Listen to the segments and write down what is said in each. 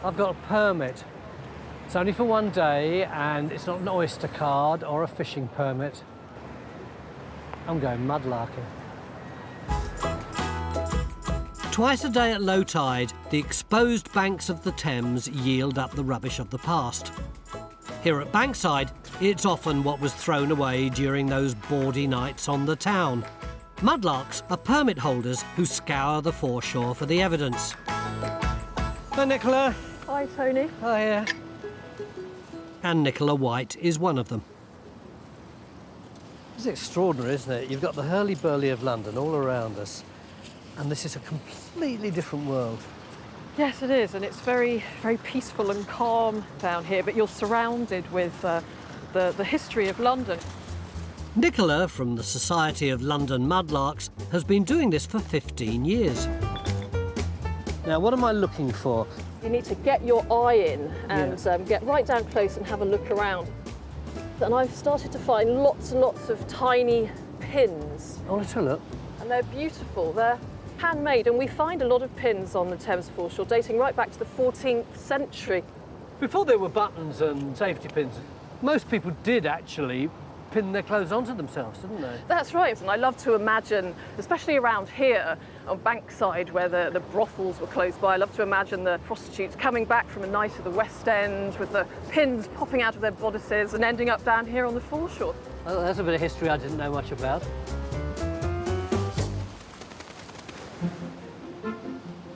I've got a permit. It's only for one day, and it's not an oyster card or a fishing permit. I'm going mudlarking. Twice a day at low tide, the exposed banks of the Thames yield up the rubbish of the past. Here at Bankside, it's often what was thrown away during those bawdy nights on the town. Mudlarks are permit holders who scour the foreshore for the evidence. Hi, Nicola. Hi, Tony. Hiya. And Nicola White is one of them. It's extraordinary, isn't it? You've got the hurly-burly of London all around us, and this is a completely different world. Yes, it is, and it's very, very peaceful and calm down here, but you're surrounded with the history of London. Nicola, from the Society of London Mudlarks, has been doing this for 15 years. Now, what am I looking for? You need to get your eye in and get right down close and have a look around. And I've started to find lots and lots of tiny pins. Oh, let's have a look. And they're beautiful. They're handmade, and we find a lot of pins on the Thames foreshore dating right back to the 14th century. Before there were buttons and safety pins, most people did actually pin their clothes onto themselves, didn't they? That's right, and I love to imagine, especially around here on Bankside where the brothels were close by, I love to imagine the prostitutes coming back from a night at the West End with the pins popping out of their bodices and ending up down here on the foreshore. Well, that's a bit of history I didn't know much about.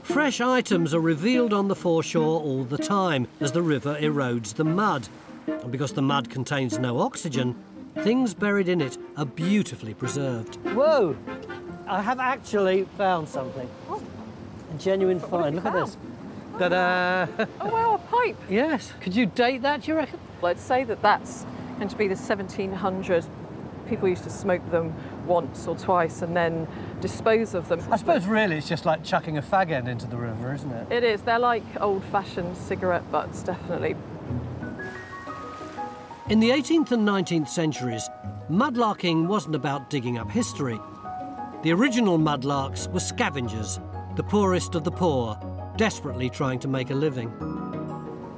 Fresh items are revealed on the foreshore all the time as the river erodes the mud. And because the mud contains no oxygen, things buried in it are beautifully preserved. Whoa! I have actually found something. Oh. A genuine find. Look at this. Ta-da! Oh, wow, a pipe. Yes. Could you date that, do you reckon? Well, I'd say that that's going to be the 1700s. People used to smoke them once or twice and then dispose of them. I suppose really it's just like chucking a fag end into the river, isn't it? It is. They're like old-fashioned cigarette butts, definitely. In the 18th and 19th centuries, mudlarking wasn't about digging up history. The original mudlarks were scavengers, the poorest of the poor, desperately trying to make a living.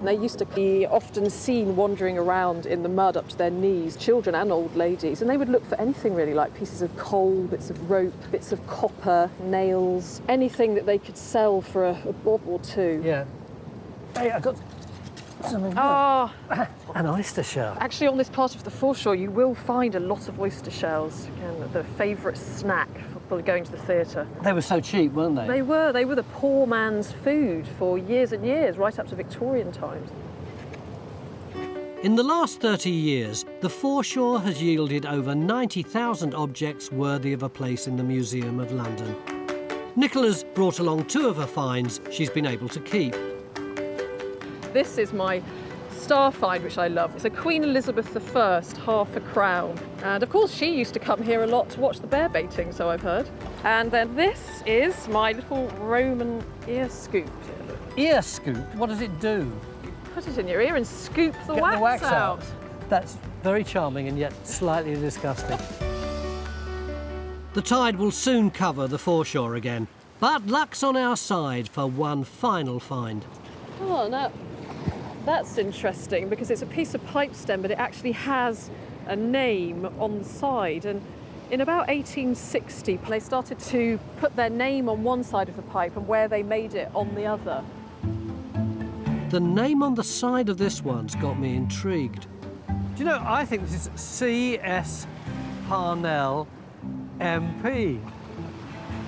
They used to be often seen wandering around in the mud up to their knees, children and old ladies, and they would look for anything really, like pieces of coal, bits of rope, bits of copper, nails, anything that they could sell for a bob or two. Yeah. Hey, I got something. Oh, an oyster shell. actually on this part of the foreshore you will find a lot of oyster shells. Again, the favourite snack for people going to the theatre. They were so cheap, weren't they? They were the poor man's food for years and years, right up to Victorian times. In the last 30 years, the foreshore has yielded over 90,000 objects worthy of a place in the Museum of London. Nicola's brought along 2 of her finds she's been able to keep. This is my star find, which I love. It's a Queen Elizabeth I, half a crown. And of course, she used to come here a lot to watch the bear baiting, so I've heard. And then this is my little Roman ear scoop. Ear scoop? What does it do? Put it in your ear and scoop the Get wax, the wax out. That's very charming and yet slightly disgusting. The tide will soon cover the foreshore again, but luck's on our side for one final find. Oh, no. That's interesting because it's a piece of pipe stem, but it actually has a name on the side. And in about 1860, they started to put their name on one side of the pipe and where they made it on the other. The name on the side of this one's got me intrigued. Do you know, I think this is C.S. Parnell, MP.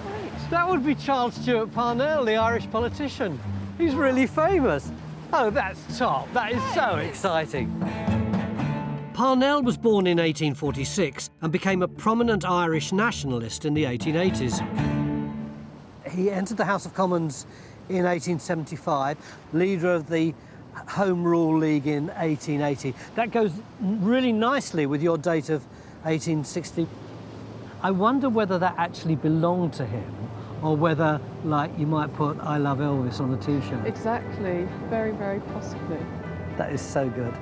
Right. That would be Charles Stewart Parnell, the Irish politician. He's really famous. Oh, that's top. That is so exciting. Parnell was born in 1846 and became a prominent Irish nationalist in the 1880s. He entered the House of Commons in 1875, leader of the Home Rule League in 1880. That goes really nicely with your date of 1860. I wonder whether that actually belonged to him or whether, like, you might put I Love Elvis on a T-shirt. Exactly. Very, very possibly. That is so good.